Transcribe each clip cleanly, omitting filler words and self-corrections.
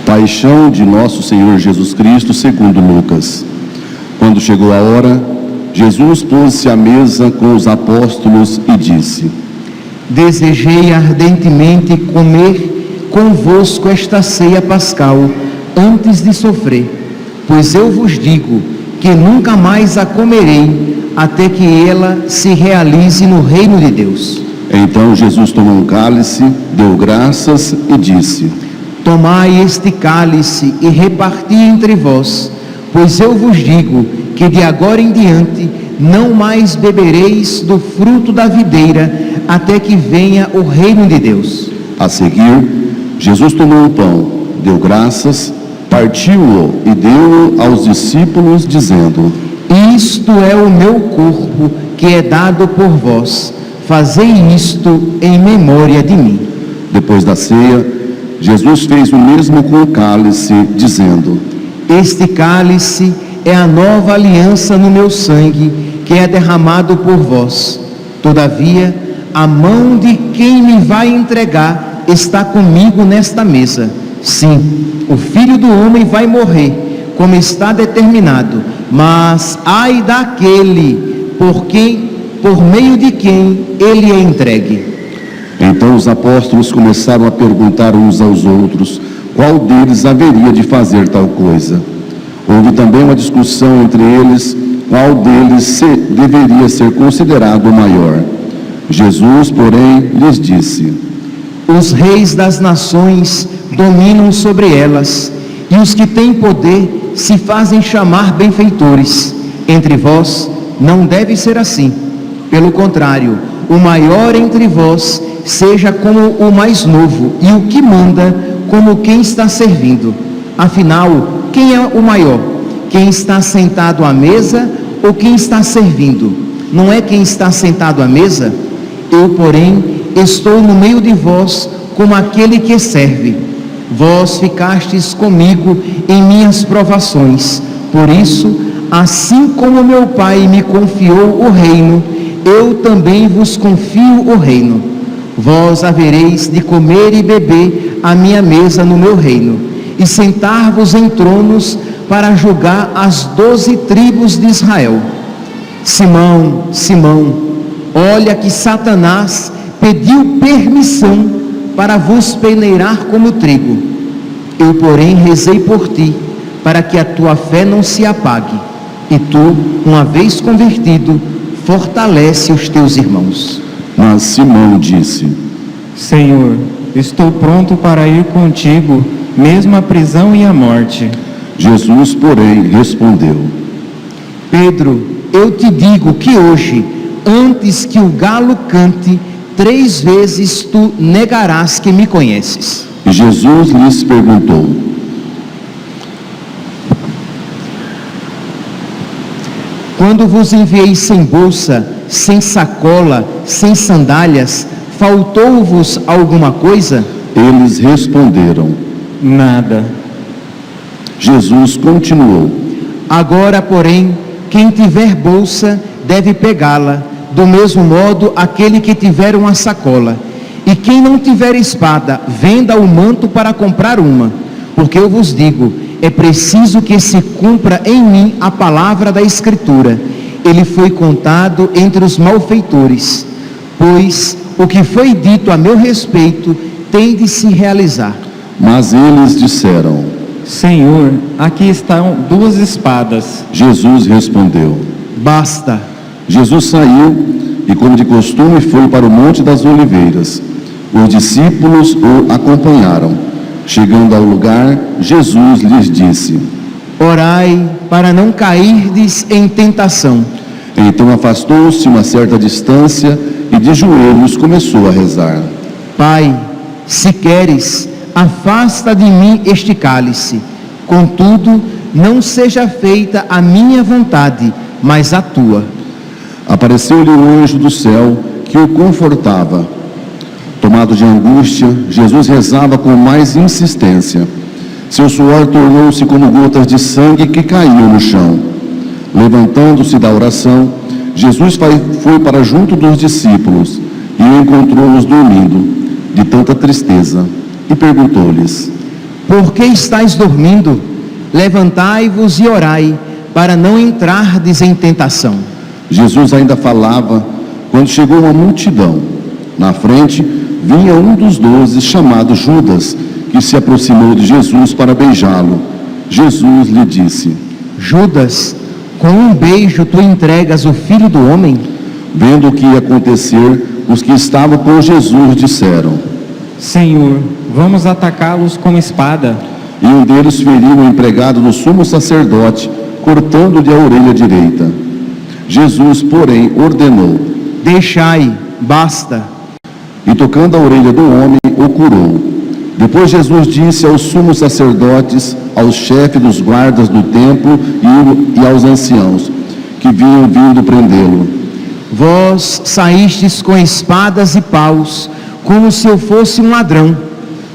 Paixão de nosso Senhor Jesus Cristo segundo Lucas. Quando chegou a hora, Jesus pôs-se à mesa com os apóstolos e disse: Desejei ardentemente comer convosco esta ceia pascal antes de sofrer, pois eu vos digo que nunca mais a comerei até que ela se realize no reino de Deus. Então Jesus tomou um cálice, deu graças e disse: Tomai este cálice e reparti entre vós, pois eu vos digo que de agora em diante não mais bebereis do fruto da videira, até que venha o reino de Deus. A seguir, Jesus tomou o pão, deu graças, partiu-o e deu-o aos discípulos, dizendo: Isto é o meu corpo, que é dado por vós. Fazei isto em memória de mim. Depois da ceia, Jesus fez o mesmo com o cálice, dizendo: Este cálice é a nova aliança no meu sangue, que é derramado por vós. Todavia, a mão de quem me vai entregar está comigo nesta mesa. Sim, o Filho do Homem vai morrer, como está determinado, mas ai daquele por meio de quem ele é entregue. Então os apóstolos começaram a perguntar uns aos outros qual deles haveria de fazer tal coisa. Houve também uma discussão entre eles qual deles deveria ser considerado o maior. Jesus, porém, lhes disse: Os reis das nações dominam sobre elas, e os que têm poder se fazem chamar benfeitores. Entre vós não deve ser assim. Pelo contrário, o maior entre vós seja como o mais novo, e o que manda como quem está servindo. Afinal, quem é o maior? Quem está sentado à mesa ou quem está servindo? Não é quem está sentado à mesa? Eu, porém, estou no meio de vós como aquele que serve. Vós ficastes comigo em minhas provações. Por isso, assim como meu Pai me confiou o reino, eu também vos confio o reino. Vós havereis de comer e beber à minha mesa no meu reino, e sentar-vos em tronos para julgar as 12 tribos de Israel. Simão, Simão, olha que Satanás pediu permissão para vos peneirar como trigo. Eu, porém, rezei por ti, para que a tua fé não se apague, e tu, uma vez convertido, fortalece os teus irmãos. Mas Simão disse: Senhor, estou pronto para ir contigo, mesmo à prisão e à morte. Jesus, porém, respondeu: Pedro, eu te digo que hoje, antes que o galo cante, 3 vezes tu negarás que me conheces. E Jesus lhes perguntou: Quando vos enviei sem bolsa, sem sacola, sem sandálias, faltou-vos alguma coisa? Eles responderam: Nada. Jesus continuou: Agora, porém, quem tiver bolsa deve pegá-la, do mesmo modo aquele que tiver uma sacola. E quem não tiver espada, venda o manto para comprar uma. Porque eu vos digo, é preciso que se cumpra em mim a palavra da Escritura. Ele foi contado entre os malfeitores, pois o que foi dito a meu respeito tem de se realizar. Mas eles disseram: Senhor, aqui estão 2 espadas. Jesus respondeu: Basta. Jesus saiu e, como de costume, foi para o Monte das Oliveiras. Os discípulos o acompanharam. Chegando ao lugar, Jesus lhes disse: Orai para não cairdes em tentação. Então afastou-se uma certa distância e de joelhos começou a rezar: Pai, se queres, afasta de mim este cálice. Contudo, não seja feita a minha vontade, mas a tua. Apareceu-lhe um anjo do céu que o confortava. Tomado de angústia, Jesus rezava com mais insistência: Seu suor tornou-se como gotas de sangue que caíam no chão. Levantando-se da oração, Jesus foi para junto dos discípulos e encontrou-os dormindo, de tanta tristeza, e perguntou-lhes: Por que estáis dormindo? Levantai-vos e orai, para não entrardes em tentação. Jesus ainda falava quando chegou uma multidão. Na frente vinha um dos 12, chamado Judas, que se aproximou de Jesus para beijá-lo. Jesus lhe disse: Judas, com um beijo tu entregas o Filho do Homem? Vendo o que ia acontecer, os que estavam com Jesus disseram: Senhor, vamos atacá-los com espada. E um deles feriu o empregado do sumo sacerdote, cortando-lhe a orelha direita. Jesus, porém, ordenou: Deixai, basta. E tocando a orelha do homem, o curou. Depois Jesus disse aos sumos sacerdotes, aos chefes dos guardas do templo e aos anciãos, que vinham vindo prendê-lo: Vós saístes com espadas e paus, como se eu fosse um ladrão.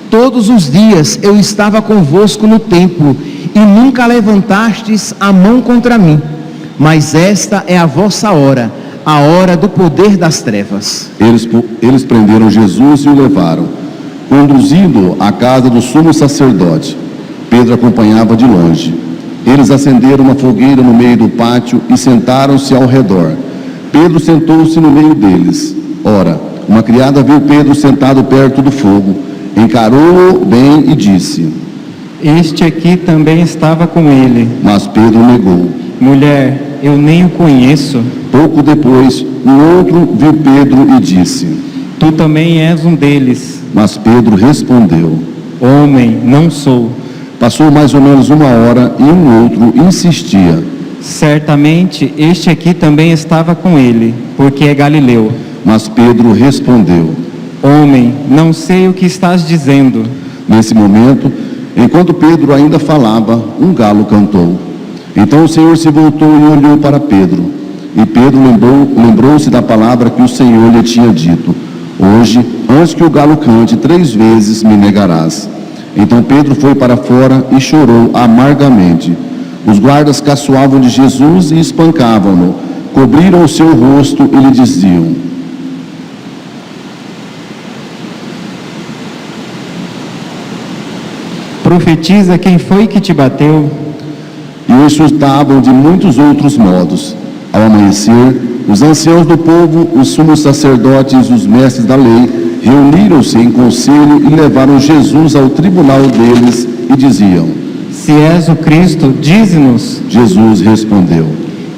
Todos os dias eu estava convosco no templo, e nunca levantastes a mão contra mim. Mas esta é a vossa hora, a hora do poder das trevas. Eles prenderam Jesus e o levaram, conduzindo-o à casa do sumo sacerdote. Pedro acompanhava de longe. Eles acenderam uma fogueira no meio do pátio e sentaram-se ao redor. Pedro sentou-se no meio deles. Ora, uma criada viu Pedro sentado perto do fogo, encarou-o bem e disse: Este aqui também estava com ele. Mas Pedro negou. Mulher, eu nem o conheço. Pouco depois, um outro viu Pedro e disse: Tu também és um deles. Mas Pedro respondeu: Homem, não sou. Passou mais ou menos uma hora e um outro insistia: Certamente este aqui também estava com ele, porque é galileu. Mas Pedro respondeu: Homem, não sei o que estás dizendo. Nesse momento, enquanto Pedro ainda falava, um galo cantou. Então o Senhor se voltou e olhou para Pedro. E Pedro lembrou-se da palavra que o Senhor lhe tinha dito: Hoje, antes que o galo cante 3 vezes, me negarás. Então Pedro foi para fora e chorou amargamente. Os guardas caçoavam de Jesus e espancavam-no. Cobriram o seu rosto e lhe diziam: Profetiza quem foi que te bateu. E o insultavam de muitos outros modos. Ao amanhecer, os anciãos do povo, os sumos sacerdotes e os mestres da lei reuniram-se em conselho e levaram Jesus ao tribunal deles e diziam: Se és o Cristo, dize-nos. Jesus respondeu: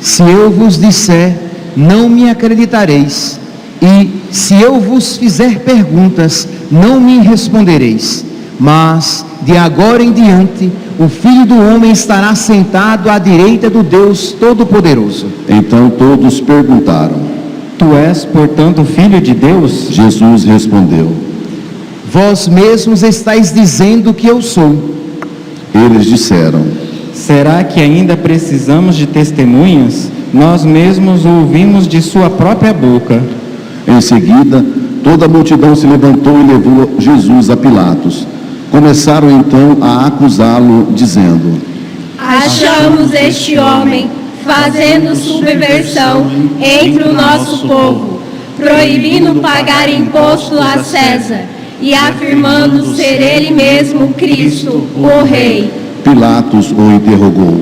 Se eu vos disser, não me acreditareis, e se eu vos fizer perguntas, não me respondereis. Mas, de agora em diante, o Filho do Homem estará sentado à direita do Deus Todo-Poderoso. Então todos perguntaram. Tu és, portanto, Filho de Deus? Jesus respondeu: Vós mesmos estáis dizendo que eu sou. Eles disseram: Será que ainda precisamos de testemunhas? Nós mesmos o ouvimos de sua própria boca. Em seguida, toda a multidão se levantou e levou Jesus a Pilatos. Começaram então a acusá-lo, dizendo: Achamos este homem fazendo subversão entre o nosso povo, proibindo pagar imposto a César e afirmando ser ele mesmo Cristo, o Rei. Pilatos o interrogou.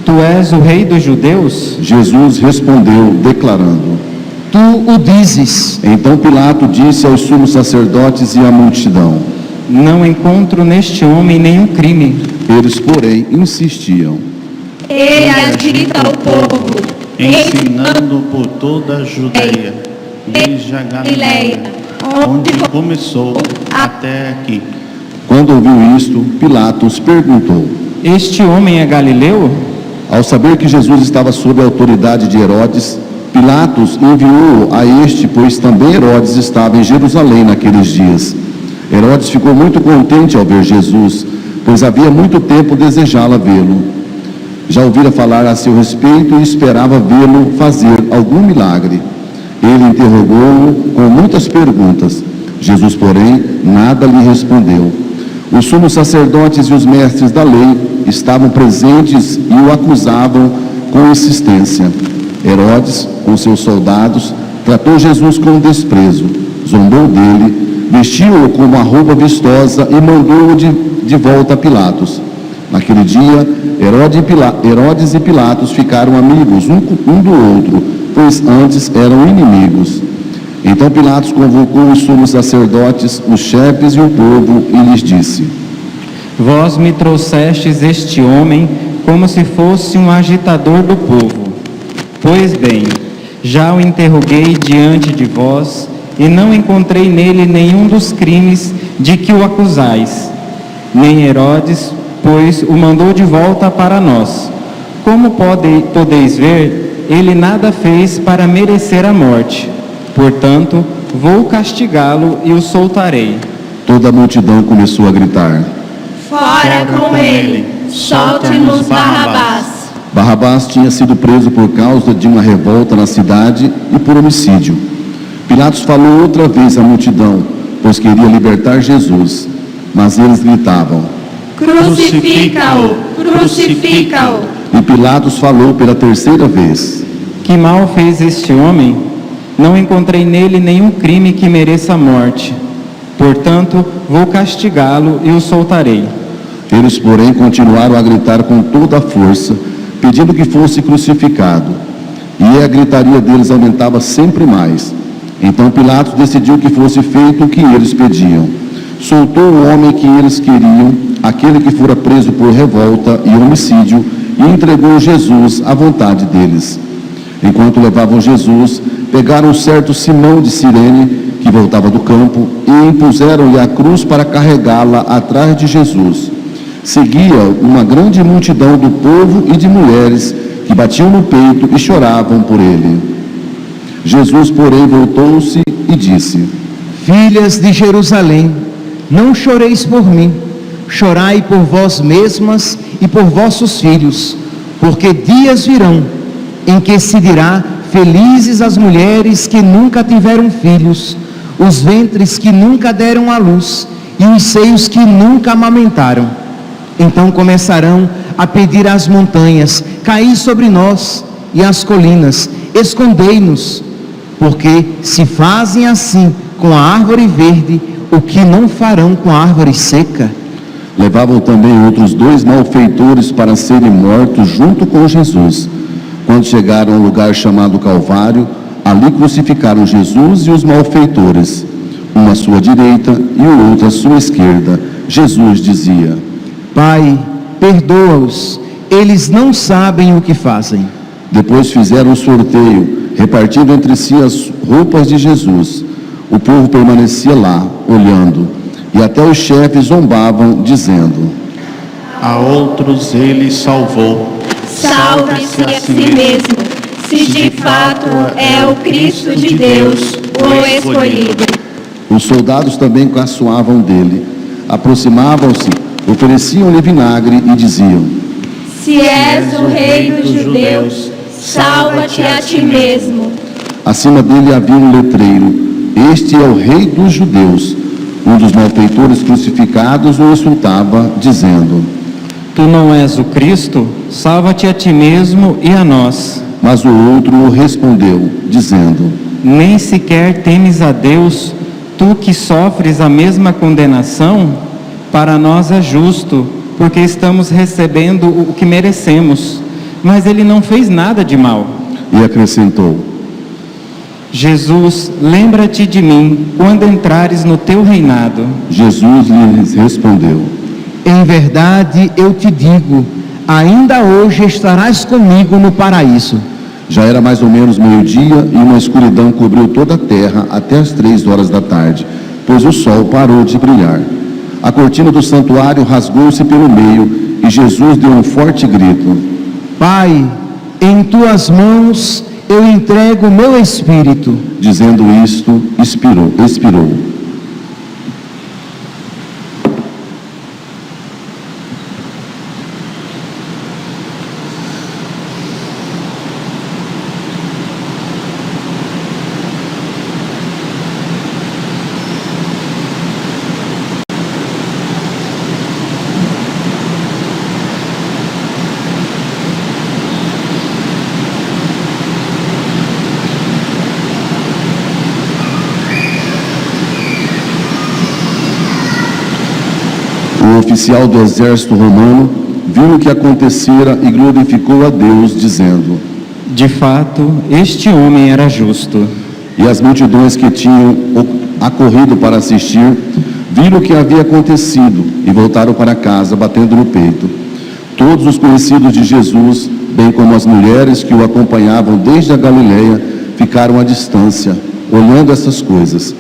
Tu és o rei dos judeus? Jesus respondeu, declarando: Tu o dizes. Então Pilatos disse aos sumos sacerdotes e à multidão: Não encontro neste homem nenhum crime. Eles, porém, insistiam. Ele agita o povo, ensinando por toda a Judeia, desde a Galileia, onde começou até aqui. Quando ouviu isto, Pilatos perguntou. Este homem é galileu? Ao saber que Jesus estava sob a autoridade de Herodes, Pilatos enviou-o a este, pois também Herodes estava em Jerusalém naqueles dias. Herodes ficou muito contente ao ver Jesus, pois havia muito tempo desejava vê-lo. Já ouvira falar a seu respeito e esperava vê-lo fazer algum milagre. Ele interrogou-o com muitas perguntas. Jesus, porém, nada lhe respondeu. Os sumos sacerdotes e os mestres da lei estavam presentes e o acusavam com insistência. Herodes, com seus soldados, tratou Jesus com desprezo, zombou dele, vestiu-o com uma roupa vistosa e mandou-o de volta a Pilatos. Naquele dia, Herodes e Pilatos ficaram amigos um do outro, pois antes eram inimigos. Então Pilatos convocou os sumos sacerdotes, os chefes e o povo e lhes disse: Vós me trouxestes este homem como se fosse um agitador do povo. Pois bem, já o interroguei diante de vós e não encontrei nele nenhum dos crimes de que o acusais. Nem Herodes, pois o mandou de volta para nós. Como podeis ver, ele nada fez para merecer a morte. Portanto, vou castigá-lo e o soltarei. Toda a multidão começou a gritar: Fora com ele! Solte-nos Barrabás! Barrabás tinha sido preso por causa de uma revolta na cidade e por homicídio. Pilatos falou outra vez à multidão, pois queria libertar Jesus. Mas eles gritavam: Crucifica-o! Crucifica-o! E Pilatos falou pela terceira vez: Que mal fez este homem? Não encontrei nele nenhum crime que mereça a morte. Portanto, vou castigá-lo e o soltarei. Eles, porém, continuaram a gritar com toda a força, pedindo que fosse crucificado. E a gritaria deles aumentava sempre mais. Então Pilatos decidiu que fosse feito o que eles pediam. Soltou o homem que eles queriam, aquele que fora preso por revolta e homicídio, e entregou Jesus à vontade deles. Enquanto levavam Jesus, pegaram um certo Simão de Cirene, que voltava do campo, e impuseram-lhe a cruz para carregá-la atrás de Jesus. Seguia uma grande multidão do povo e de mulheres que batiam no peito e choravam por ele. Jesus, porém, voltou-se e disse: Filhas de Jerusalém, não choreis por mim, chorai por vós mesmas e por vossos filhos, porque dias virão em que se dirá: felizes as mulheres que nunca tiveram filhos, os ventres que nunca deram à luz e os seios que nunca amamentaram. Então começarão a pedir às montanhas: caí sobre nós, e às colinas: escondei-nos, porque se fazem assim com a árvore verde, o que não farão com a árvore seca? Levavam também outros 2 malfeitores para serem mortos junto com Jesus. Quando chegaram ao lugar chamado Calvário, ali crucificaram Jesus e os malfeitores, um à sua direita e o outro à sua esquerda. Jesus dizia: Pai, perdoa-os, eles não sabem o que fazem. Depois fizeram um sorteio, repartindo entre si as roupas de Jesus. O povo permanecia lá, olhando, e até os chefes zombavam, dizendo: A outros ele salvou. Salve-se a si mesmo, se de fato é o Cristo de Deus, o escolhido. Os soldados também caçoavam dele. Aproximavam-se, ofereciam-lhe vinagre e diziam: Se és o rei dos judeus, salva-te a ti mesmo. Acima dele havia um letreiro: Este é o rei dos judeus. Um dos malfeitores crucificados o insultava, dizendo: Tu não és o Cristo? Salva-te a ti mesmo e a nós. Mas o outro o respondeu, dizendo: Nem sequer temes a Deus, tu que sofres a mesma condenação? Para nós é justo, porque estamos recebendo o que merecemos. Mas ele não fez nada de mal. E acrescentou: Jesus, lembra-te de mim quando entrares no teu reinado. Jesus lhes respondeu: Em verdade eu te digo, ainda hoje estarás comigo no paraíso. Já era mais ou menos meio-dia e uma escuridão cobriu toda a terra até as 3 horas da tarde, pois o sol parou de brilhar. A cortina do santuário rasgou-se pelo meio e Jesus deu um forte grito: Pai, em tuas mãos eu entrego o meu espírito. Dizendo isto, expirou. oficial do exército romano viu o que acontecera e glorificou a Deus, dizendo: De fato, este homem era justo. E as multidões que tinham acorrido para assistir viram o que havia acontecido e voltaram para casa, batendo no peito. Todos os conhecidos de Jesus, bem como as mulheres que o acompanhavam desde a Galileia, ficaram à distância, olhando essas coisas.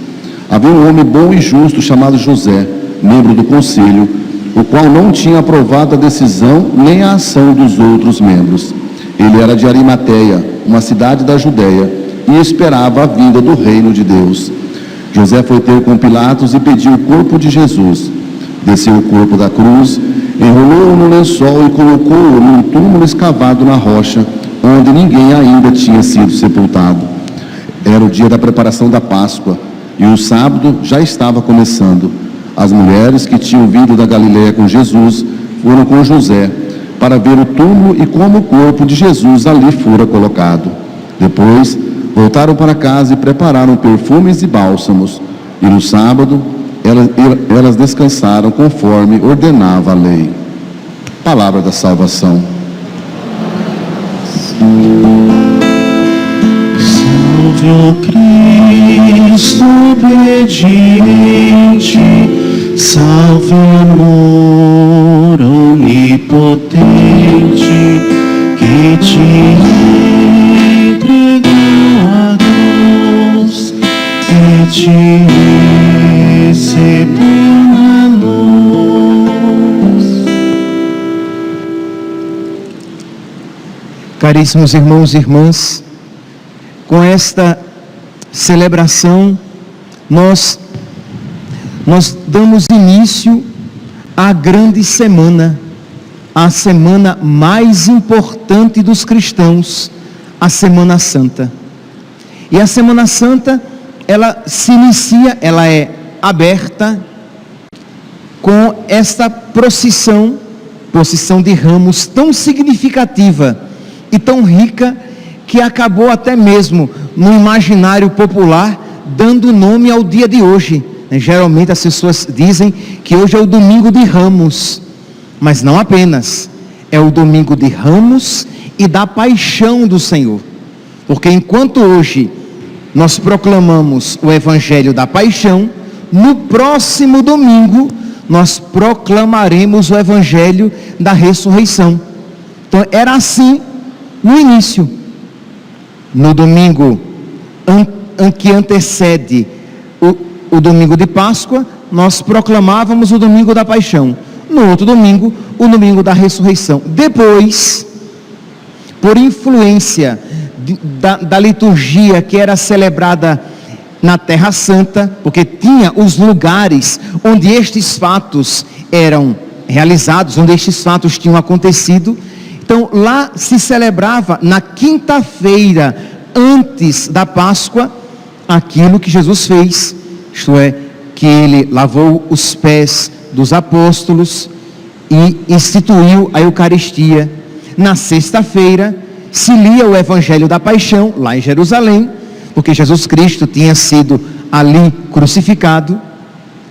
Havia um homem bom e justo chamado José, membro do conselho, o qual não tinha aprovado a decisão nem a ação dos outros membros. Ele era de Arimateia, uma cidade da Judéia, e esperava a vinda do reino de Deus. José foi ter com Pilatos e pediu o corpo de Jesus. Desceu o corpo da cruz, enrolou-o no lençol e colocou-o num túmulo escavado na rocha, onde ninguém ainda tinha sido sepultado. Era o dia da preparação da Páscoa, e o sábado já estava começando. As mulheres que tinham vindo da Galileia com Jesus foram com José para ver o túmulo e como o corpo de Jesus ali fora colocado. Depois voltaram para casa e prepararam perfumes e bálsamos. E no sábado elas descansaram conforme ordenava a lei. Palavra da salvação. Salve o Cristo obediente, salve o amor onipotente que te entregou a Deus e te recebeu na luz. Caríssimos irmãos e irmãs, com esta celebração, nós damos início à grande semana, a semana mais importante dos cristãos, a Semana Santa. E a Semana Santa, ela se inicia, ela é aberta com esta procissão de ramos tão significativa e tão rica, que acabou até mesmo no imaginário popular dando nome ao dia de hoje. Geralmente as pessoas dizem que hoje é o domingo de Ramos, mas não apenas, é o domingo de Ramos e da paixão do Senhor, porque enquanto hoje nós proclamamos o Evangelho da paixão, no próximo domingo nós proclamaremos o Evangelho da ressurreição. Então era assim no início. No domingo que antecede o domingo de Páscoa, nós proclamávamos o domingo da paixão. No outro domingo, o domingo da ressurreição. Depois, por influência da liturgia que era celebrada na Terra Santa, porque tinha os lugares onde estes fatos eram realizados, onde estes fatos tinham acontecido. Então lá se celebrava na quinta-feira antes da Páscoa aquilo que Jesus fez, isto é, que ele lavou os pés dos apóstolos e instituiu a Eucaristia. Na sexta-feira se lia o Evangelho da Paixão lá em Jerusalém, porque Jesus Cristo tinha sido ali crucificado.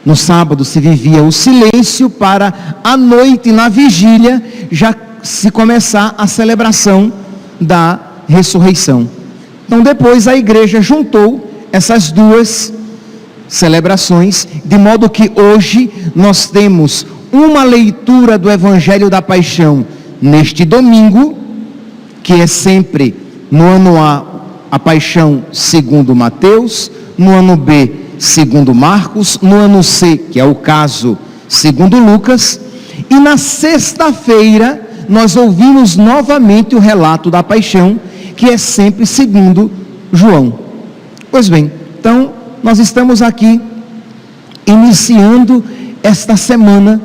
No sábado se vivia o silêncio para à noite, na vigília, já se começar a celebração da ressurreição. Então depois a igreja juntou essas duas celebrações, de modo que hoje nós temos uma leitura do Evangelho da Paixão neste domingo, que é sempre no ano A Paixão segundo Mateus, no ano B segundo Marcos, no ano C, que é o caso segundo Lucas, e na sexta-feira nós ouvimos novamente o relato da paixão, que é sempre segundo João. Pois bem, então nós estamos aqui iniciando esta semana,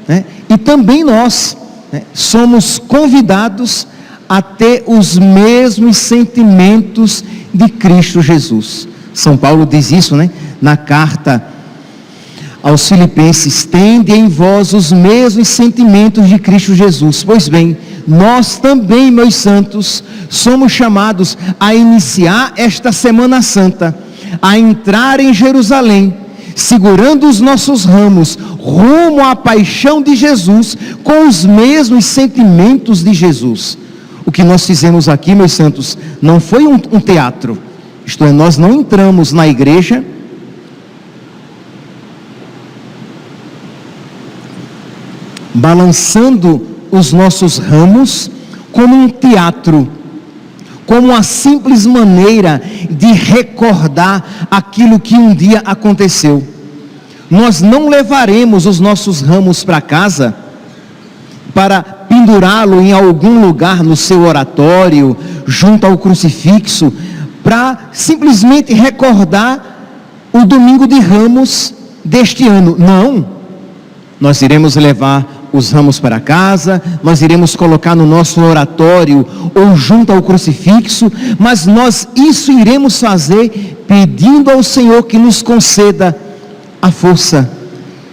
né? E também nós, né, somos convidados a ter os mesmos sentimentos de Cristo Jesus. São Paulo diz isso, né, na carta aos Filipenses: tende em vós os mesmos sentimentos de Cristo Jesus. Pois bem, nós também, meus santos, somos chamados a iniciar esta Semana Santa, a entrar em Jerusalém, segurando os nossos ramos rumo à paixão de Jesus, com os mesmos sentimentos de Jesus. O que nós fizemos aqui, meus santos, não foi um teatro. Isto é, nós não entramos na igreja balançando os nossos ramos como um teatro, como uma simples maneira de recordar aquilo que um dia aconteceu. Nós não levaremos os nossos ramos para casa para pendurá-lo em algum lugar no seu oratório, junto ao crucifixo, para simplesmente recordar o domingo de Ramos deste ano. Não, nós iremos levar os ramos para casa, nós iremos colocar no nosso oratório ou junto ao crucifixo, mas nós isso iremos fazer pedindo ao Senhor que nos conceda a força,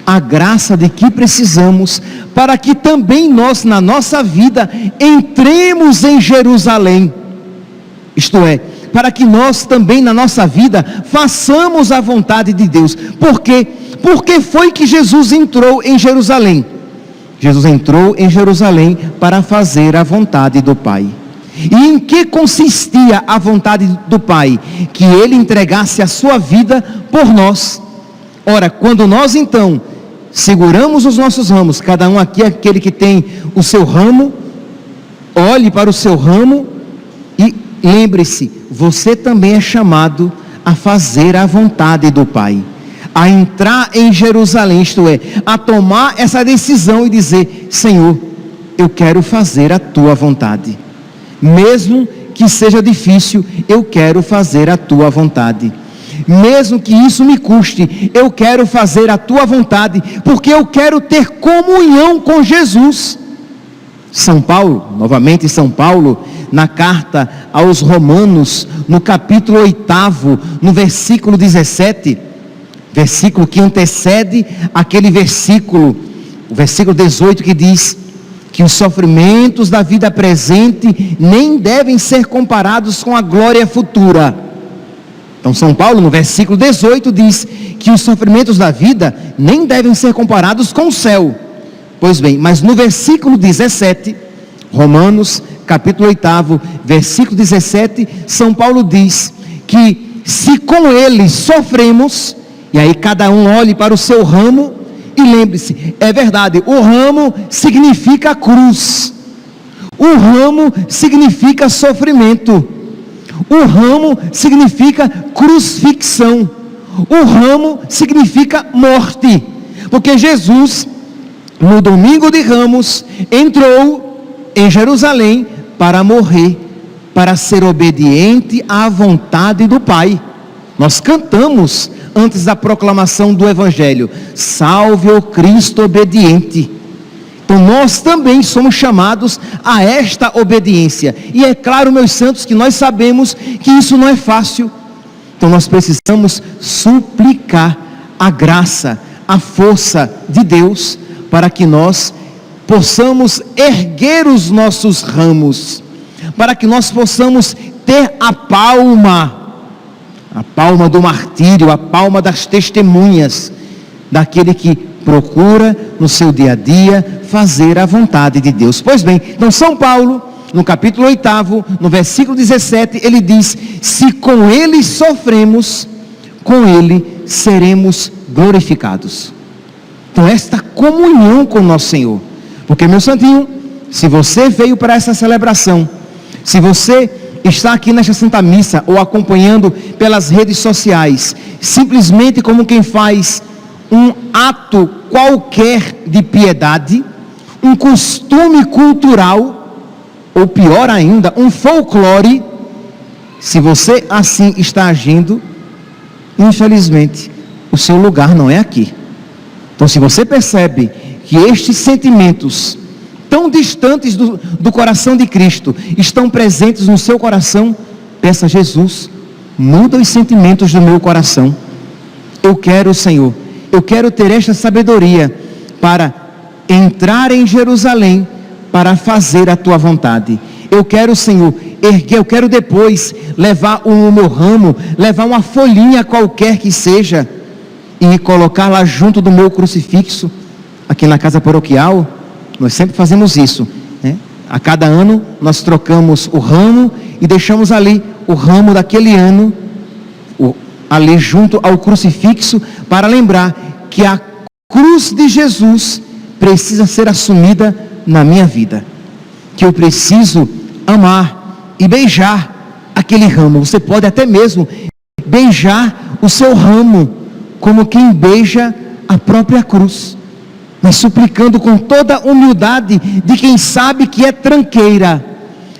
a graça de que precisamos, para que também nós, na nossa vida, entremos em Jerusalém. Isto é, para que nós também, na nossa vida, façamos a vontade de Deus. Por quê? Porque foi que Jesus entrou em Jerusalém. Jesus entrou em Jerusalém para fazer a vontade do Pai. E em que consistia a vontade do Pai? Que Ele entregasse a sua vida por nós. Ora, quando nós então seguramos os nossos ramos, cada um aqui, aquele que tem o seu ramo, olhe para o seu ramo e lembre-se, você também é chamado a fazer a vontade do Pai, a entrar em Jerusalém, isto é, a tomar essa decisão e dizer: Senhor, eu quero fazer a tua vontade, mesmo que seja difícil, eu quero fazer a tua vontade, mesmo que isso me custe, eu quero fazer a tua vontade, porque eu quero ter comunhão com Jesus. São Paulo, novamente São Paulo, na carta aos Romanos, no capítulo 8, no versículo 17, versículo que antecede aquele versículo, o versículo 18, que diz que os sofrimentos da vida presente nem devem ser comparados com a glória futura. Então São Paulo, no versículo 18, diz que os sofrimentos da vida nem devem ser comparados com o céu. Pois bem, mas no versículo 17, Romanos, capítulo 8, versículo 17, São Paulo diz que se com ele sofremos, e aí cada um olhe para o seu ramo, e lembre-se, é verdade, o ramo significa a cruz, o ramo significa sofrimento, o ramo significa crucifixão, o ramo significa morte, porque Jesus, no domingo de Ramos, entrou em Jerusalém para morrer, para ser obediente à vontade do Pai. Nós cantamos antes da proclamação do Evangelho: salve o Cristo obediente. Então nós também somos chamados a esta obediência, e é claro, meus santos, que nós sabemos que isso não é fácil. Então nós precisamos suplicar a graça, a força de Deus, para que nós possamos erguer os nossos ramos, para que nós possamos ter a palma do martírio, a palma das testemunhas, daquele que procura no seu dia a dia fazer a vontade de Deus. Pois bem, então São Paulo, no capítulo 8, no versículo 17, ele diz: se com ele sofremos, com ele seremos glorificados. Então esta comunhão com o nosso Senhor, porque, meu santinho, se você veio para essa celebração, se você está aqui nesta Santa Missa, ou acompanhando pelas redes sociais, simplesmente como quem faz um ato qualquer de piedade, um costume cultural, ou pior ainda, um folclore, se você assim está agindo, infelizmente, o seu lugar não é aqui. Então, se você percebe que estes sentimentos tão distantes do coração de Cristo estão presentes no seu coração, peça a Jesus: muda os sentimentos do meu coração. Eu quero, Senhor, eu quero ter esta sabedoria para entrar em Jerusalém, para fazer a tua vontade. Eu quero, Senhor, erguer, eu quero depois levar o meu ramo, levar uma folhinha qualquer que seja, e colocar lá junto do meu crucifixo, aqui na casa paroquial. Nós sempre fazemos isso, né? A cada ano nós trocamos o ramo e deixamos ali o ramo daquele ano, ali junto ao crucifixo, para lembrar que a cruz de Jesus precisa ser assumida na minha vida, que eu preciso amar e beijar aquele ramo. Você pode até mesmo beijar o seu ramo, como quem beija a própria cruz, mas suplicando com toda a humildade de quem sabe que é tranqueira,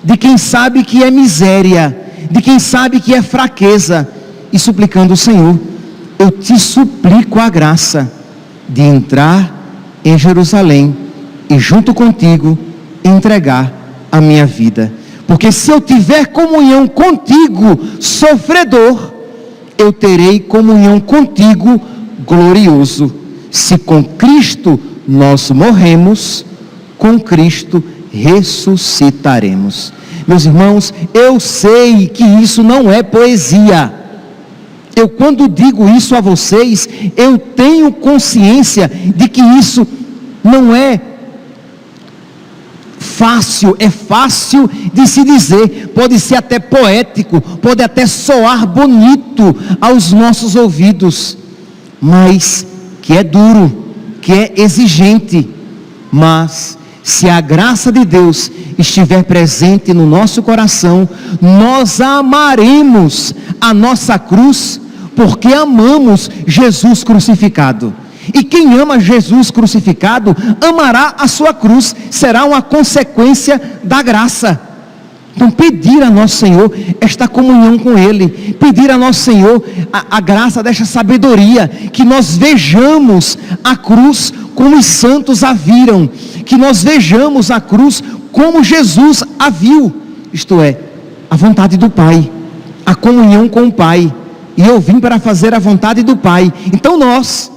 de quem sabe que é miséria, de quem sabe que é fraqueza, e suplicando: Senhor, eu te suplico a graça de entrar em Jerusalém e junto contigo entregar a minha vida, porque se eu tiver comunhão contigo, sofredor, eu terei comunhão contigo, glorioso. Se com Cristo nós morremos, com Cristo ressuscitaremos. Meus irmãos, eu sei que isso não é poesia. Eu, quando digo isso a vocês, eu tenho consciência de que isso não é fácil, é fácil de se dizer, pode ser até poético, pode até soar bonito aos nossos ouvidos, mas que é duro, que é exigente. Mas se a graça de Deus estiver presente no nosso coração, nós amaremos a nossa cruz, porque amamos Jesus crucificado. E quem ama Jesus crucificado, amará a sua cruz, será uma consequência da graça. Então, pedir a nosso Senhor esta comunhão com Ele, pedir a nosso Senhor a graça desta sabedoria, que nós vejamos a cruz como os santos a viram, que nós vejamos a cruz como Jesus a viu, isto é, a vontade do Pai, a comunhão com o Pai. E eu vim para fazer a vontade do Pai. Então nós,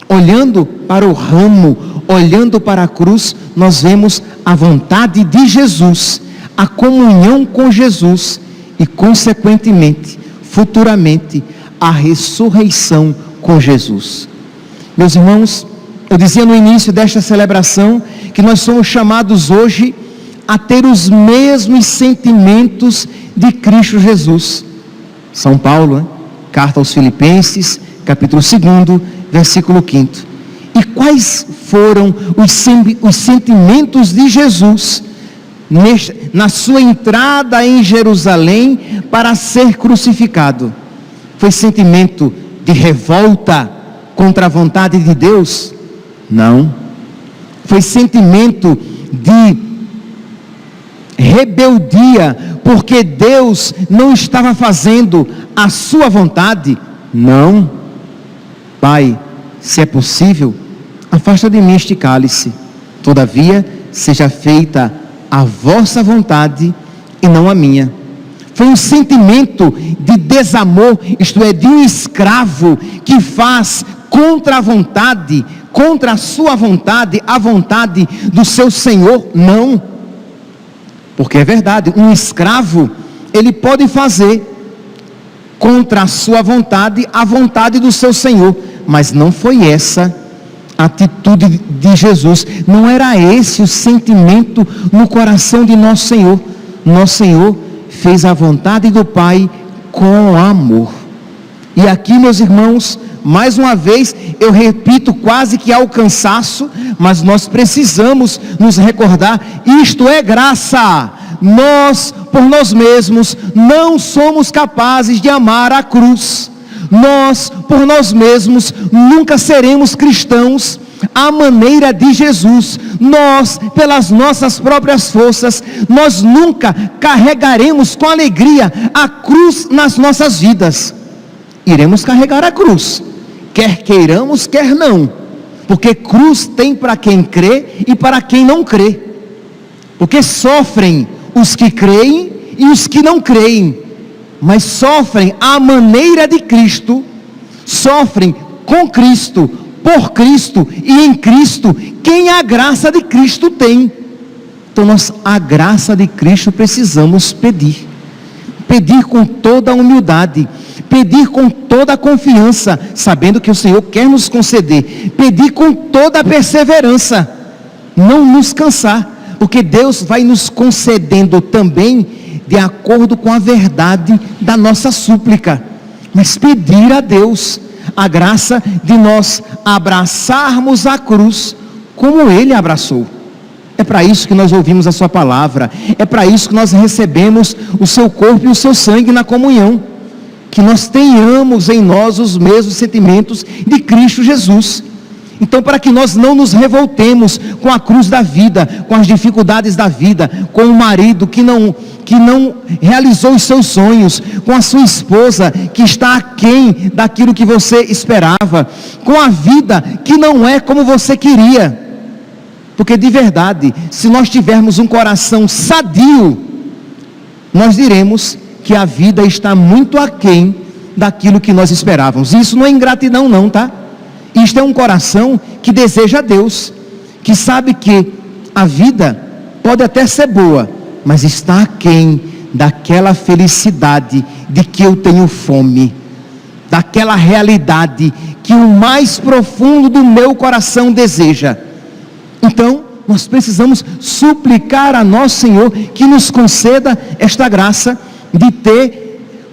olhando para o ramo, olhando para a cruz, nós vemos a vontade de Jesus, a comunhão com Jesus e, consequentemente, futuramente, a ressurreição com Jesus. Meus irmãos, eu dizia no início desta celebração que nós somos chamados hoje a ter os mesmos sentimentos de Cristo Jesus. São Paulo, né? Carta aos Filipenses, capítulo 2, versículo 5. E quais foram os sentimentos de Jesus na sua entrada em Jerusalém para ser crucificado? Foi sentimento de revolta contra a vontade de Deus? Não. Foi sentimento de rebeldia, porque Deus não estava fazendo a sua vontade? Não. Pai, se é possível, afasta de mim este cálice, todavia seja feita a vossa vontade e não a minha. Foi um sentimento de desamor, isto é, de um escravo que faz contra a vontade, contra a sua vontade, a vontade do seu Senhor? Não. Porque é verdade, um escravo, ele pode fazer contra a sua vontade, a vontade do seu Senhor, mas não foi essa a atitude de Jesus, não era esse o sentimento no coração de nosso Senhor. Nosso Senhor fez a vontade do Pai com amor. E aqui, meus irmãos, mais uma vez, eu repito quase que ao cansaço, mas nós precisamos nos recordar, isto é graça. Nós, por nós mesmos, não somos capazes de amar a cruz. Nós, por nós mesmos, nunca seremos cristãos à maneira de Jesus. Nós, pelas nossas próprias forças, nós nunca carregaremos com alegria a cruz nas nossas vidas. Iremos carregar a cruz, quer queiramos, quer não, porque cruz tem para quem crê e para quem não crê, porque sofrem os que creem e os que não creem, mas sofrem à maneira de Cristo, sofrem com Cristo, por Cristo e em Cristo, quem a graça de Cristo tem. Então nós, a graça de Cristo, precisamos pedir com toda a humildade, pedir com toda a confiança, sabendo que o Senhor quer nos conceder, pedir com toda a perseverança, não nos cansar, porque Deus vai nos concedendo também de acordo com a verdade da nossa súplica. Mas pedir a Deus a graça de nós abraçarmos a cruz como Ele abraçou. É para isso que nós ouvimos a sua palavra, é para isso que nós recebemos o seu corpo e o seu sangue na comunhão, que nós tenhamos em nós os mesmos sentimentos de Cristo Jesus. Então, para que nós não nos revoltemos com a cruz da vida, com as dificuldades da vida, com o marido que não realizou os seus sonhos, com a sua esposa que está aquém daquilo que você esperava, com a vida que não é como você queria. Porque de verdade, se nós tivermos um coração sadio, nós diremos que a vida está muito aquém daquilo que nós esperávamos. Isso não é ingratidão não, tá? Isto é um coração que deseja a Deus, que sabe que a vida pode até ser boa, mas está aquém daquela felicidade de que eu tenho fome, daquela realidade que o mais profundo do meu coração deseja. Então, nós precisamos suplicar a nosso Senhor que nos conceda esta graça de ter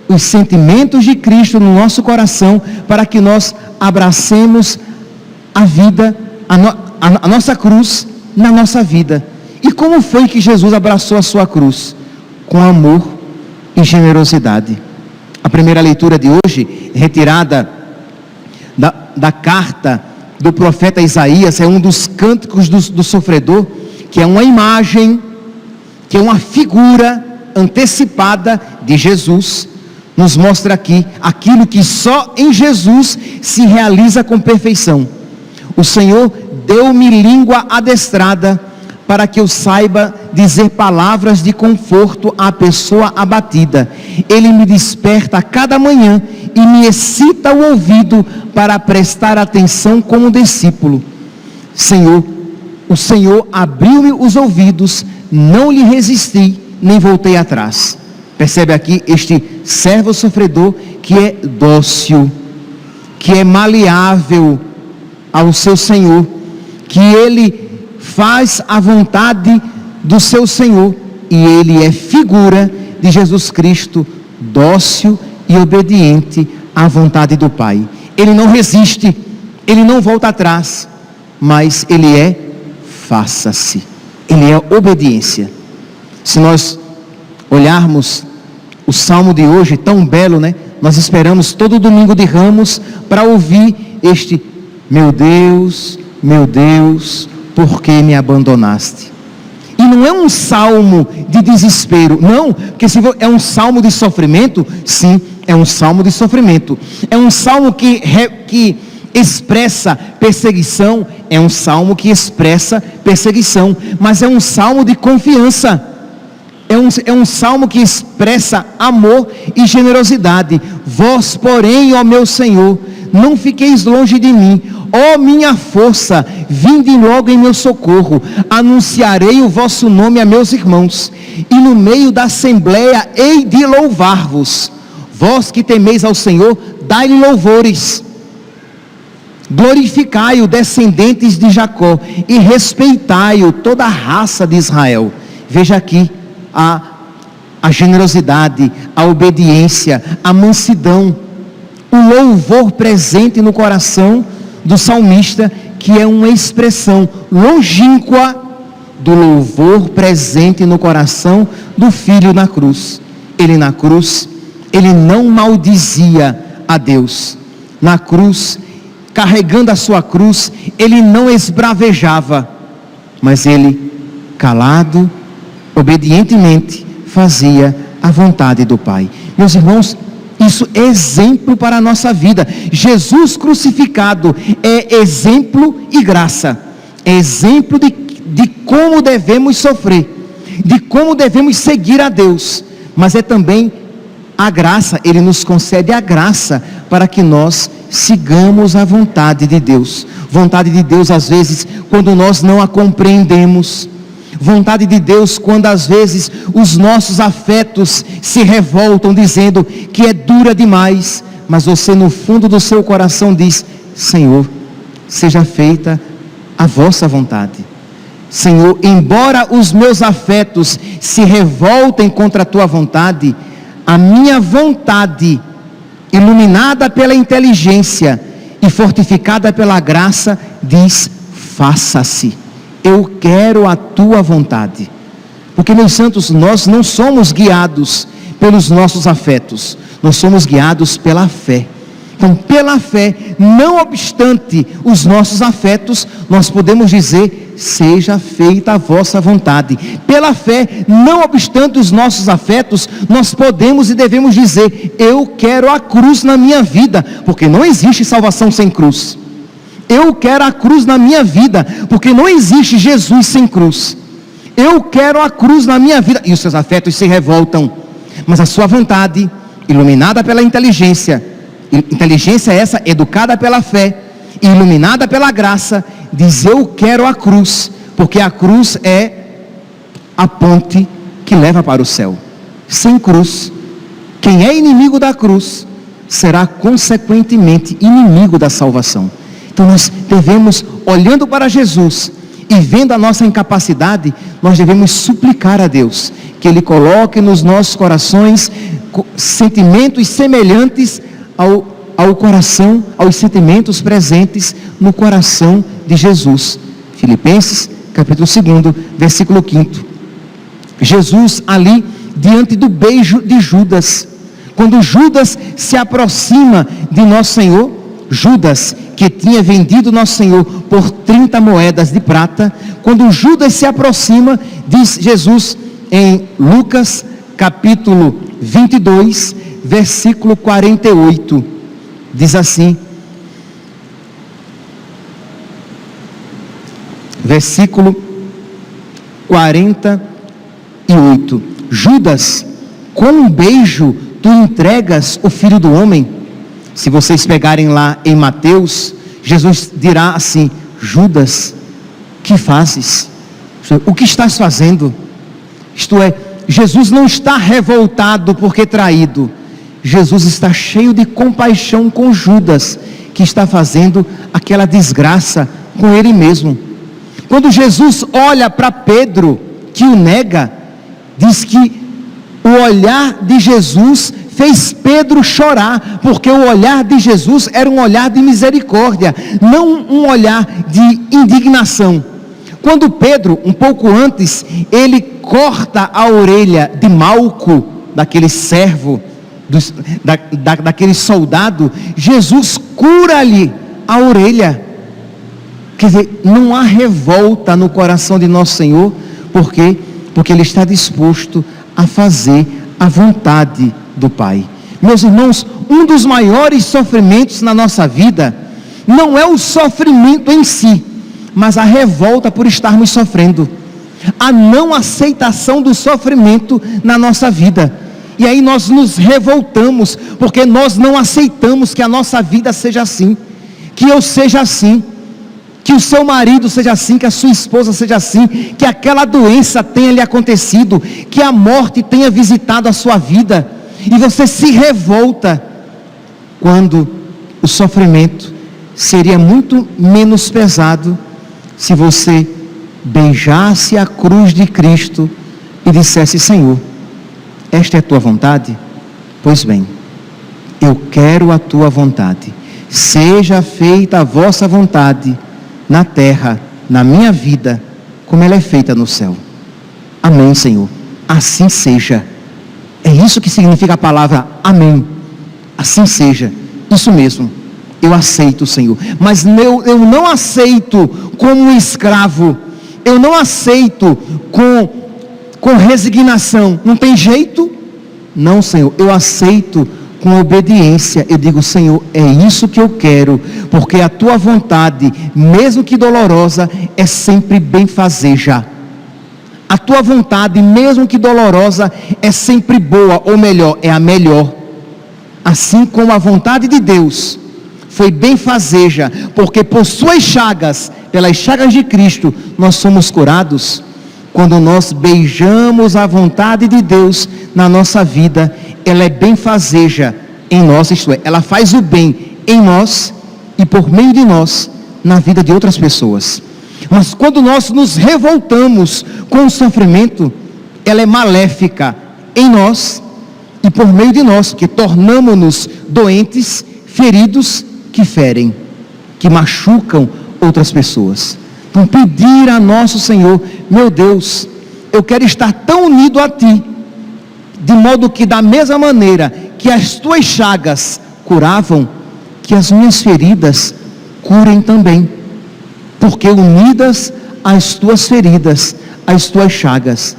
os sentimentos de Cristo no nosso coração, para que nós abracemos a vida, a nossa cruz na nossa vida. E como foi que Jesus abraçou a sua cruz? Com amor e generosidade. A primeira leitura de hoje, retirada da carta do profeta Isaías, é um dos cânticos do sofredor, que é uma imagem, que é uma figura antecipada de Jesus. Nos mostra aqui aquilo que só em Jesus se realiza com perfeição. O Senhor deu-me língua adestrada, para que eu saiba dizer palavras de conforto à pessoa abatida. Ele me desperta a cada manhã e me excita o ouvido para prestar atenção como discípulo. Senhor, o Senhor abriu-me os ouvidos, não lhe resisti, nem voltei atrás. Percebe aqui este servo sofredor que é dócil, que é maleável ao seu Senhor, que ele faz a vontade do seu Senhor, e ele é figura de Jesus Cristo, dócil e obediente à vontade do Pai. Ele não resiste, ele não volta atrás, mas ele é faça-se, ele é obediência. Se nós olharmos o salmo de hoje, tão belo, né? Nós esperamos todo domingo de Ramos para ouvir este: meu Deus, por que me abandonaste? E não é um salmo de desespero, não, porque se é um salmo de sofrimento, sim, é um salmo de sofrimento. É um salmo que expressa perseguição, é um salmo que expressa perseguição, mas é um salmo de confiança. É um salmo que expressa amor e generosidade. Vós, porém, ó meu Senhor, não fiqueis longe de mim, ó minha força, vinde logo em meu socorro. Anunciarei o vosso nome a meus irmãos, e no meio da assembleia hei de louvar-vos. Vós que temeis ao Senhor, dai-lhe louvores. Glorificai-o, descendentes de Jacó, e respeitai-o, toda a raça de Israel. Veja aqui a generosidade, a obediência, a mansidão, o louvor presente no coração do salmista, que é uma expressão longínqua do louvor presente no coração do Filho na cruz. Ele na cruz, ele não maldizia a Deus. Na cruz, carregando a sua cruz, ele não esbravejava, mas ele, calado, obedientemente, fazia a vontade do Pai. Meus irmãos, isso é exemplo para a nossa vida. Jesus crucificado é exemplo e graça, é exemplo de como devemos sofrer, de como devemos seguir a Deus, mas é também a graça. Ele nos concede a graça para que nós sigamos a vontade de Deus. Vontade de Deus, às vezes, quando nós não a compreendemos, Vontade de Deus quando às vezes os nossos afetos se revoltam dizendo que é dura demais, mas você no fundo do seu coração diz: Senhor, seja feita a vossa vontade. Senhor, embora os meus afetos se revoltem contra a tua vontade, a minha vontade, iluminada pela inteligência e fortificada pela graça, diz: faça-se. Eu quero a tua vontade. Porque, meus santos, nós não somos guiados pelos nossos afetos, nós somos guiados pela fé. Então, pela fé, não obstante os nossos afetos, nós podemos dizer: seja feita a vossa vontade. Pela fé, não obstante os nossos afetos, nós podemos e devemos dizer: eu quero a cruz na minha vida, porque não existe salvação sem cruz. Eu quero a cruz na minha vida, porque não existe Jesus sem cruz. Eu quero a cruz na minha vida. E os seus afetos se revoltam, mas a sua vontade, iluminada pela inteligência essa educada pela fé, iluminada pela graça, diz: eu quero a cruz, porque a cruz é a ponte que leva para o céu. Sem cruz, quem é inimigo da cruz será consequentemente inimigo da salvação. Então nós devemos, olhando para Jesus e vendo a nossa incapacidade, nós devemos suplicar a Deus que Ele coloque nos nossos corações sentimentos semelhantes ao coração, aos sentimentos presentes no coração de Jesus. Filipenses, capítulo 2, versículo 5. Jesus ali, diante do beijo de Judas, quando Judas se aproxima de nosso Senhor, Judas, que tinha vendido nosso Senhor por 30 moedas de prata, quando Judas se aproxima, diz Jesus em Lucas, capítulo 22, versículo 48, diz assim, versículo 48, Judas, com um beijo tu entregas o Filho do Homem? Se vocês pegarem lá em Mateus, Jesus dirá assim: Judas, que fazes? O que estás fazendo? Isto é, Jesus não está revoltado porque traído. Jesus está cheio de compaixão com Judas, que está fazendo aquela desgraça com ele mesmo. Quando Jesus olha para Pedro, que o nega, diz que o olhar de Jesus fez Pedro chorar, porque o olhar de Jesus era um olhar de misericórdia, não um olhar de indignação. Quando Pedro, um pouco antes, ele corta a orelha de Malco, daquele servo, daquele soldado, Jesus cura-lhe a orelha. Quer dizer, não há revolta no coração de nosso Senhor, porque Ele está disposto a fazer a vontade do Pai. Meus irmãos, um dos maiores sofrimentos na nossa vida não é o sofrimento em si, mas a revolta por estarmos sofrendo, a não aceitação do sofrimento na nossa vida. E aí nós nos revoltamos, porque nós não aceitamos que a nossa vida seja assim, que eu seja assim, que o seu marido seja assim, que a sua esposa seja assim, que aquela doença tenha lhe acontecido, que a morte tenha visitado a sua vida, e você se revolta, quando o sofrimento seria muito menos pesado, se você beijasse a cruz de Cristo e dissesse: Senhor, esta é a tua vontade? Pois bem, eu quero a tua vontade, seja feita a vossa vontade, na terra, na minha vida, como ela é feita no céu. Amém, Senhor, assim seja. É isso que significa a palavra amém. Assim seja, isso mesmo, eu aceito, Senhor, mas eu não aceito como um escravo, eu não aceito com resignação. Não tem jeito? Não, Senhor, eu aceito com obediência. Eu digo: Senhor, é isso que eu quero, porque a tua vontade, mesmo que dolorosa, é sempre benfazeja. A tua vontade, mesmo que dolorosa, é sempre boa, ou melhor, é a melhor. Assim como a vontade de Deus foi benfazeja, porque por suas chagas, pelas chagas de Cristo, nós somos curados. quando nós beijamos a vontade de Deus na nossa vida, ela é benfazeja em nós, isto é, ela faz o bem em nós e por meio de nós na vida de outras pessoas. Mas quando nós nos revoltamos com o sofrimento, ela é maléfica em nós e por meio de nós, que tornamos-nos doentes, feridos, que ferem, que machucam outras pessoas. Então pedir a nosso Senhor: meu Deus, eu quero estar tão unido a Ti, de modo que da mesma maneira que as Tuas chagas curavam, que as minhas feridas curem também, porque unidas às Tuas feridas, às Tuas chagas.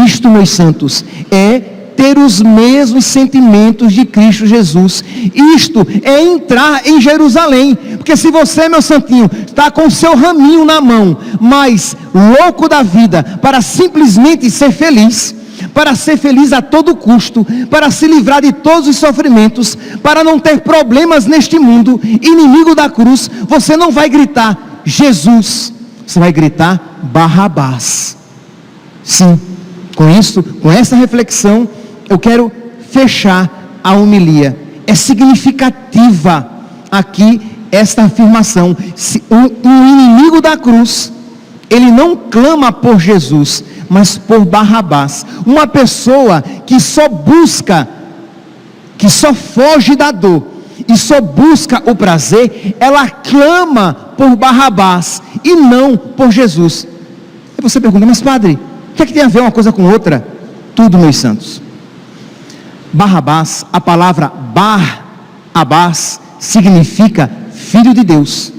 Isto, meus santos, é ter os mesmos sentimentos de Cristo Jesus. Isto é entrar em Jerusalém. Porque se você, meu santinho, está com o seu raminho na mão, mas louco da vida, para simplesmente ser feliz, para ser feliz a todo custo, para se livrar de todos os sofrimentos, para não ter problemas neste mundo, inimigo da cruz, você não vai gritar Jesus, você vai gritar Barrabás. Sim, com isso, com essa reflexão, eu quero fechar a homilia. É significativa aqui esta afirmação. Um inimigo da cruz, ele não clama por Jesus, mas por Barrabás. Uma pessoa que só busca, que só foge da dor e só busca o prazer, ela clama por Barrabás e não por Jesus. Aí você pergunta: mas padre, o que é que tem a ver uma coisa com outra? Tudo, meus santos. Barrabás, a palavra Bar-Abás significa filho de Deus.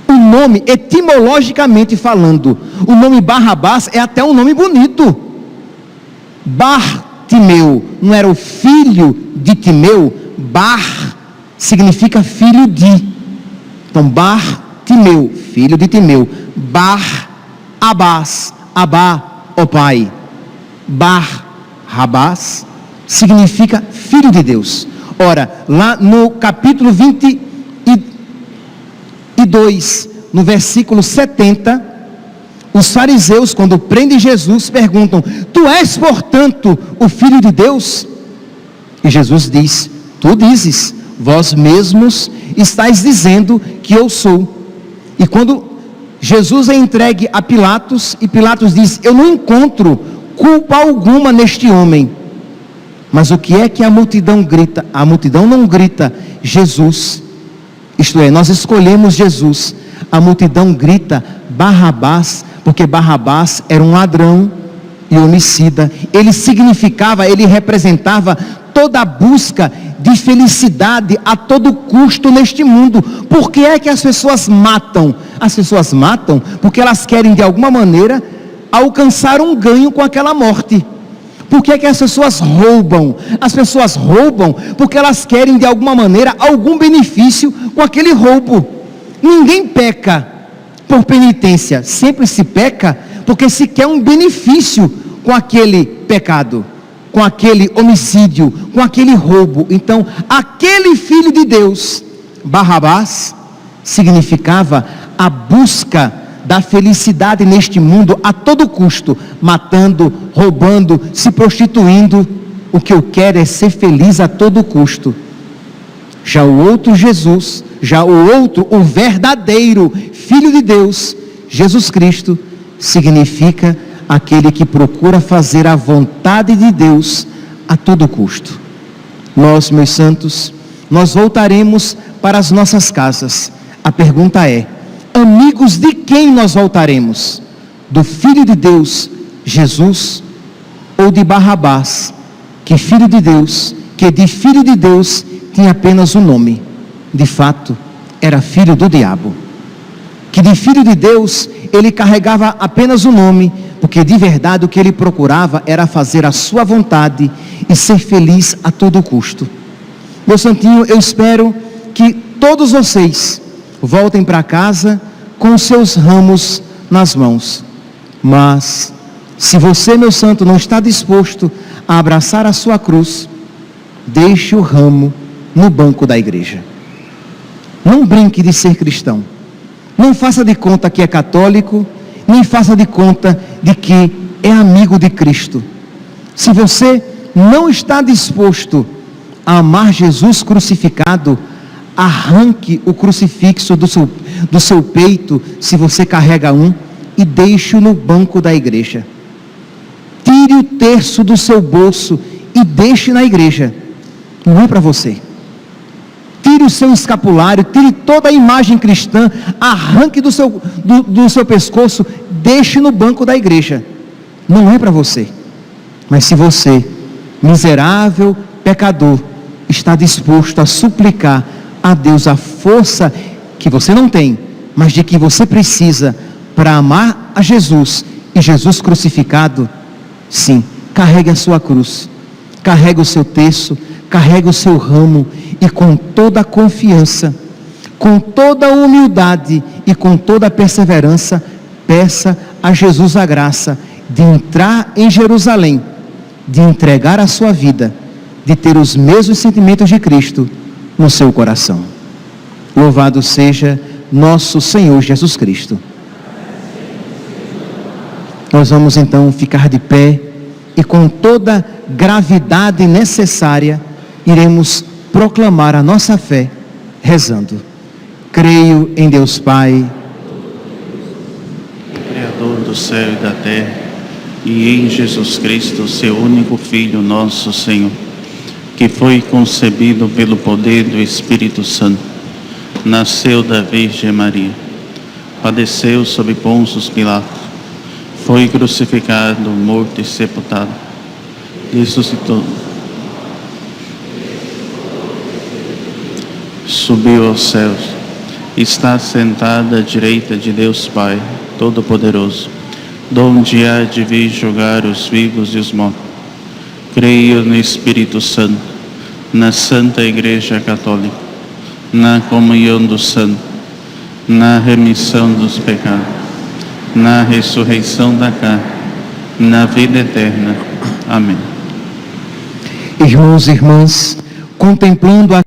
O nome, etimologicamente falando, o nome Barrabás é até um nome bonito. Bartimeu não era o filho de Timeu? Bar significa filho de. Então Bartimeu, filho de Timeu. Bar-Abás, Abá, ó pai. Barrabás significa filho de Deus. Ora, lá no capítulo 22, no versículo 70, os fariseus, quando prendem Jesus, perguntam: tu és, portanto, o Filho de Deus? E Jesus diz: tu dizes, vós mesmos estáis dizendo que eu sou. E quando Jesus é entregue a Pilatos, e Pilatos diz: eu não encontro culpa alguma neste homem. Mas o que é que a multidão grita? A multidão não grita Jesus, isto é, nós escolhemos Jesus. A multidão grita Barrabás, porque Barrabás era um ladrão e homicida. Ele significava, ele representava toda a busca de felicidade a todo custo neste mundo. Por que é que as pessoas matam? As pessoas matam porque elas querem de alguma maneira alcançar um ganho com aquela morte. Por que é que as pessoas roubam? As pessoas roubam porque elas querem de alguma maneira algum benefício com aquele roubo. Ninguém peca por penitência, sempre se peca porque se quer um benefício com aquele pecado, com aquele homicídio, com aquele roubo. Então, aquele filho de Deus, Barrabás, significava a busca da felicidade neste mundo a todo custo, matando, roubando, se prostituindo. O que eu quero é ser feliz a todo custo. Já o outro Jesus, o verdadeiro Filho de Deus, Jesus Cristo, significa aquele que procura fazer a vontade de Deus a todo custo. Nós, meus santos, nós voltaremos para as nossas casas. A pergunta é: amigos de quem nós voltaremos? Do Filho de Deus, Jesus, ou de Barrabás, que Filho de Deus, que de Filho de Deus tinha apenas um nome, de fato, era filho do diabo. Que de Filho de Deus, ele carregava apenas um nome, porque de verdade o que ele procurava era fazer a sua vontade e ser feliz a todo custo. Meu santinho, eu espero que todos vocês voltem para casa com os seus ramos nas mãos. Mas, se você, meu santo, não está disposto a abraçar a sua cruz, deixe o ramo no banco da igreja. Não brinque de ser cristão. Não faça de conta que é católico nem faça de conta de que é amigo de Cristo. Se você não está disposto a amar Jesus crucificado, arranque o crucifixo do seu peito, se você carrega um, e deixe-o no banco da igreja. Tire o terço do seu bolso e deixe na igreja. Não é para você. Tire o seu escapulário, tire toda a imagem cristã, arranque do seu pescoço, deixe no banco da igreja. Não é para você. Mas se você, miserável pecador, está disposto a suplicar a Deus a força que você não tem, mas de que você precisa para amar a Jesus e Jesus crucificado, sim, carregue a sua cruz, carregue o seu terço, carregue o seu ramo e com toda a confiança, com toda a humildade e com toda a perseverança, peça a Jesus a graça de entrar em Jerusalém, de entregar a sua vida, de ter os mesmos sentimentos de Cristo no seu coração. Louvado seja nosso Senhor Jesus Cristo. Nós vamos então ficar de pé e com toda a gravidade necessária iremos proclamar a nossa fé rezando. Creio em Deus Pai, Criador do céu e da terra, e em Jesus Cristo, seu único Filho, nosso Senhor, que foi concebido pelo poder do Espírito Santo, nasceu da Virgem Maria, padeceu sob Pôncio Pilatos, foi crucificado, morto e sepultado, ressuscitou, subiu aos céus, está sentado à direita de Deus Pai Todo-Poderoso, donde há de vir julgar os vivos e os mortos. Creio no Espírito Santo, na Santa Igreja Católica, na comunhão dos santos, na remissão dos pecados, na ressurreição da carne, na vida eterna. Amém. irmãos e irmãs, contemplando a